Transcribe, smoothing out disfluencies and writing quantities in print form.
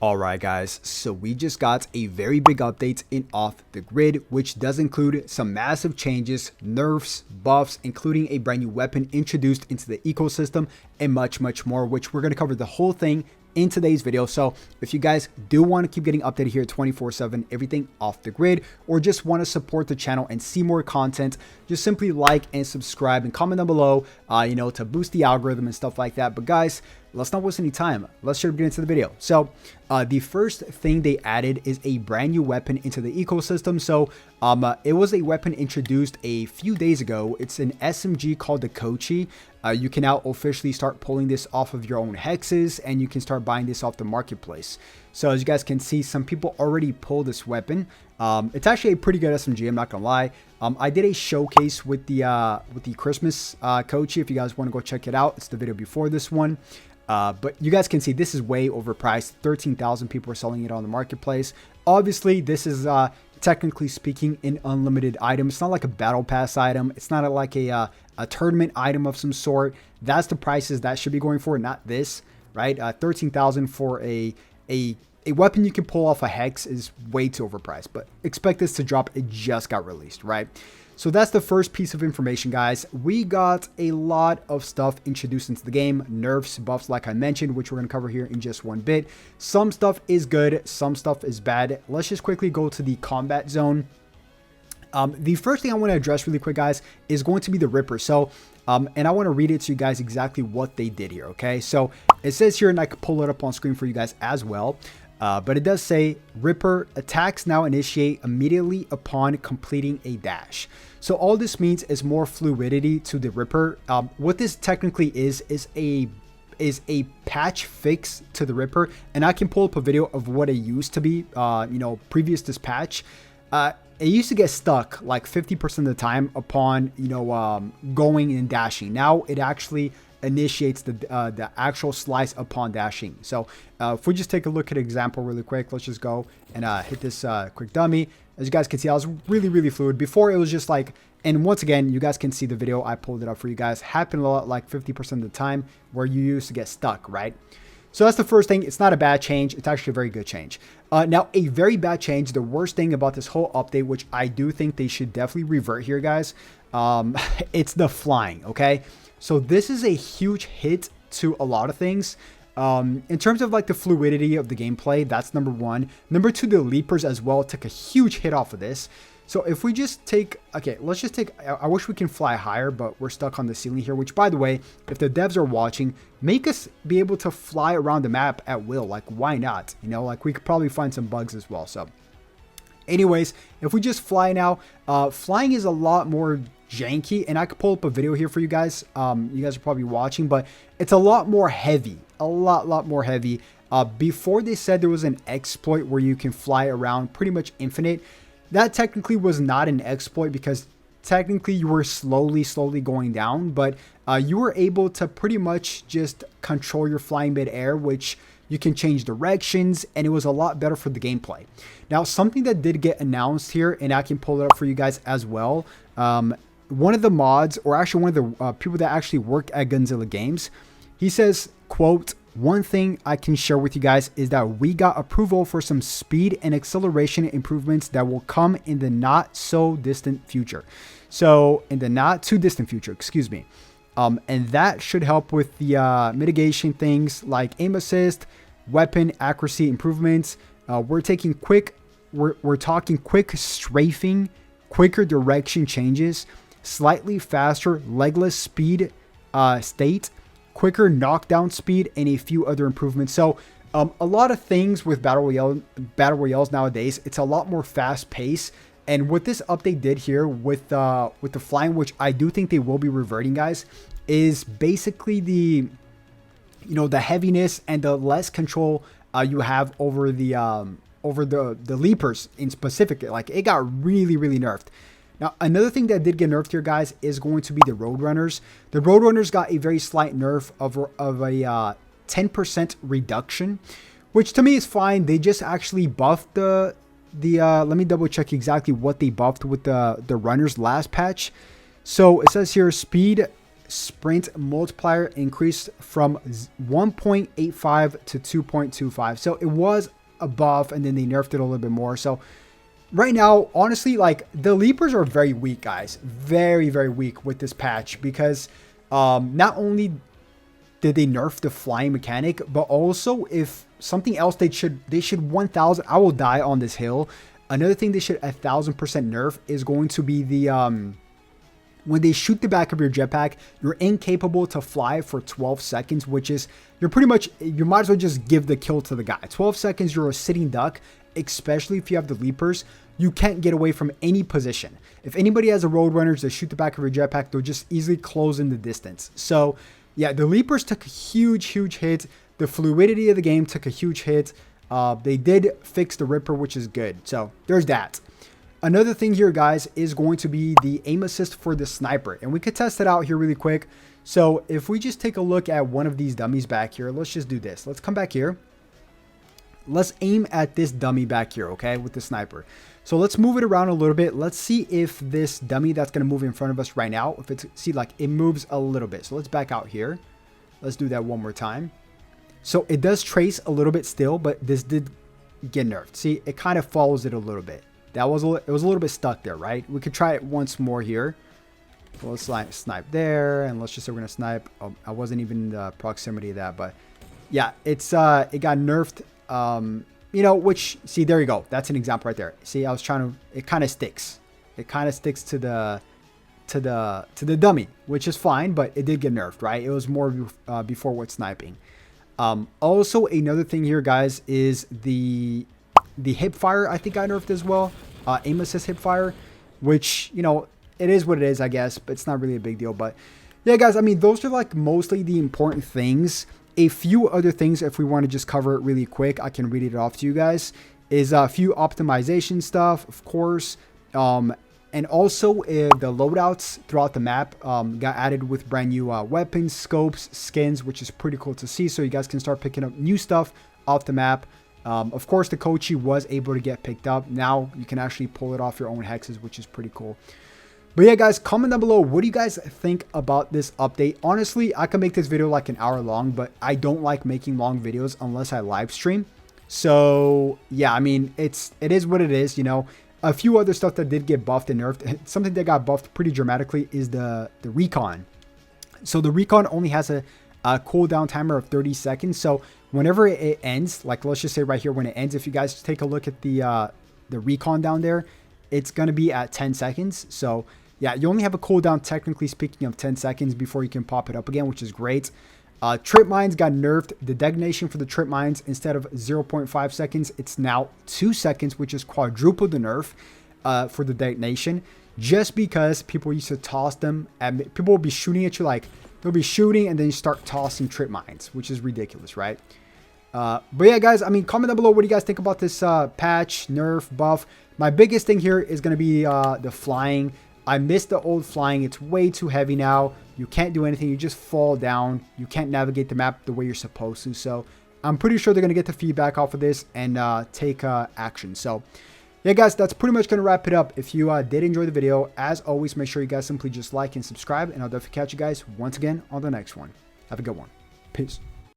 Alright guys, so we just got a very big update in Off the Grid, which does include some massive changes, nerfs, buffs, including a brand new weapon introduced into the ecosystem, and much more, which we're going to cover the whole thing in today's video. So if you guys do want to keep getting updated here 24/7, everything Off the Grid, or just want to support the channel and see more content, just simply like and subscribe and comment down below, to boost the algorithm and stuff like that. But guys, let's not waste any time. Let's get into the video. So the first thing they added is a brand new weapon into the ecosystem. So it was a weapon introduced a few days ago. It's an SMG called the Kochi. You can now officially start pulling this off of your own hexes, and you can start buying this off the marketplace. So as you guys can see, some people already pull this weapon. It's actually a pretty good SMG, I'm not gonna lie. I did a showcase with the Christmas Kochi. If you guys want to go check it out, it's the video before this one. But you guys can see this is way overpriced. 13,000 people are selling it on the marketplace. Obviously, this is technically speaking an unlimited item. It's not like a battle pass item. It's not like a tournament item of some sort. That's the prices that should be going for, not this, right? 13,000 for a weapon you can pull off a hex is way too overpriced. But expect this to drop. It just got released, right? So that's the first piece of information, guys. We got a lot of stuff introduced into the game, nerfs, buffs, like I mentioned, which we're going to cover here in just one bit. Some stuff is good, some stuff is bad. Let's just quickly go to the combat zone. The first thing I want to address really quick, guys, is going to be the Ripper. So, and I want to read it to you guys exactly what they did here, okay? So it says here, and I can pull it up on screen for you guys as well. But it does say Ripper attacks now initiate immediately upon completing a dash. So all this means is more fluidity to the Ripper. What this technically is a patch fix to the Ripper, and I can pull up a video of what it used to be. Previous this patch, it used to get stuck like 50% of the time upon going and dashing. Now it actually initiates the actual slice upon dashing. So if we just take a look at an example really quick, let's just go and hit this quick dummy. As you guys can see, I was really fluid. Before it was just like, and once again, you guys can see the video, I pulled it up for you guys, happened a lot like 50% of the time where you used to get stuck, right? So that's the first thing. It's not a bad change. It's actually a very good change. Now, a very bad change, the worst thing about this whole update, which I do think they should definitely revert here, guys, it's the flying, okay? So this is a huge hit to a lot of things. In terms of like the fluidity of the gameplay, that's number one. Number two, the leapers as well took a huge hit off of this. So if we just take, okay, let's just take, I wish we can fly higher, but we're stuck on the ceiling here, which by the way, if the devs are watching, make us be able to fly around the map at will. Like, why not? Like we could probably find some bugs as well. So anyways, if we just fly now, flying is a lot more janky, and I could pull up a video here for you guys. You guys are probably watching, but it's a lot more heavy, a lot more heavy. Before they said there was an exploit where you can fly around pretty much infinite. That technically was not an exploit because technically you were slowly going down, but you were able to pretty much just control your flying mid-air, which you can change directions, and it was a lot better for the gameplay. Now, something that did get announced here, and I can pull it up for you guys as well. One of the mods, or actually one of the people that actually work at Gunzilla Games, he says, quote, "One thing I can share with you guys is that we got approval for some speed and acceleration improvements that will come in the not so distant future." So in the not too distant future, excuse me. And that should help with the mitigation things like aim assist, weapon accuracy improvements. We're talking quick strafing, quicker direction changes, slightly faster legless speed state, quicker knockdown speed, and a few other improvements. So a lot of things with battle royales nowadays, it's a lot more fast paced. And what this update did here with the flying, which I do think they will be reverting, guys, is basically the heaviness and the less control you have over the leapers in specific. Like, it got really nerfed. Now, another thing that did get nerfed here, guys, is going to be the Roadrunners. The Roadrunners got a very slight nerf of a 10% reduction, which to me is fine. They just actually buffed the let me double check exactly what they buffed with the runners last patch. So it says here speed sprint multiplier increased from 1.85 to 2.25. So it was a buff, and then they nerfed it a little bit more. So right now, honestly, like the leapers are very weak, guys. Very, very weak with this patch, because not only did they nerf the flying mechanic, but also if something else they should 1000, I will die on this hill. Another thing they should 1000% nerf is going to be the when they shoot the back of your jetpack, you're incapable to fly for 12 seconds, which is, you might as well just give the kill to the guy. 12 seconds, you're a sitting duck, especially if you have the leapers. You can't get away from any position. If anybody has a Roadrunners that shoot the back of your jetpack, they'll just easily close in the distance. So yeah, the leapers took a huge hit. The fluidity of the game took a huge hit. They did fix the Ripper, which is good. So there's that. Another thing here, guys, is going to be the aim assist for the sniper. And we could test it out here really quick. So if we just take a look at one of these dummies back here, let's just do this. Let's come back here. Let's aim at this dummy back here, okay, with the sniper. So let's move it around a little bit. Let's see if this dummy that's going to move in front of us right now, if it's, see, like it moves a little bit. So let's back out here. Let's do that one more time. So it does trace a little bit still, but this did get nerfed. See, it kind of follows it a little bit. It was a little bit stuck there, right? We could try it once more here. Well, let's snipe there, and let's just say we're gonna snipe. Oh, I wasn't even in the proximity of that, but yeah, it got nerfed. You know, which, see, there you go. That's an example right there. See, I was trying to. It kind of sticks. It kind of sticks to the dummy, which is fine, but it did get nerfed, right? It was more before with sniping. Also, another thing here, guys, is the hip fire. I think I nerfed as well. Aim assist hip fire, which, you know, it is what it is, I guess, but it's not really a big deal. But yeah, guys, I mean, those are like mostly the important things. A few other things, if we want to just cover it really quick, I can read it off to you guys, is a few optimization stuff, of course. And also the loadouts throughout the map got added with brand new weapons, scopes, skins, which is pretty cool to see. So you guys can start picking up new stuff off the map. Of course, the Kochi was able to get picked up. Now you can actually pull it off your own hexes, which is pretty cool. But yeah, guys, comment down below. What do you guys think about this update? Honestly, I can make this video like an hour long, but I don't like making long videos unless I live stream. So yeah, I mean, it is what it is, you know. A few other stuff that did get buffed and nerfed. Something that got buffed pretty dramatically is the recon. So the recon only has a cooldown timer of 30 seconds. So whenever it ends, like let's just say right here when it ends, if you guys take a look at the recon down there, it's going to be at 10 seconds. So yeah, you only have a cooldown, technically speaking, of 10 seconds before you can pop it up again, which is great. Trip mines got nerfed. The detonation for the trip mines, instead of 0.5 seconds, it's now 2 seconds, which is quadruple the nerf for the detonation, just because people used to toss them, and people will be shooting at you, like they'll be shooting and then you start tossing trip mines, which is ridiculous, right? But yeah, guys, I mean, comment down below, what do you guys think about this patch, nerf, buff? My biggest thing here is going to be the flying. I miss the old flying. It's way too heavy now. You can't do anything. You just fall down. You can't navigate the map the way you're supposed to. So I'm pretty sure they're going to get the feedback off of this and take action. So yeah, guys, that's pretty much going to wrap it up. If you did enjoy the video, as always, make sure you guys simply just like and subscribe. And I'll definitely catch you guys once again on the next one. Have a good one. Peace.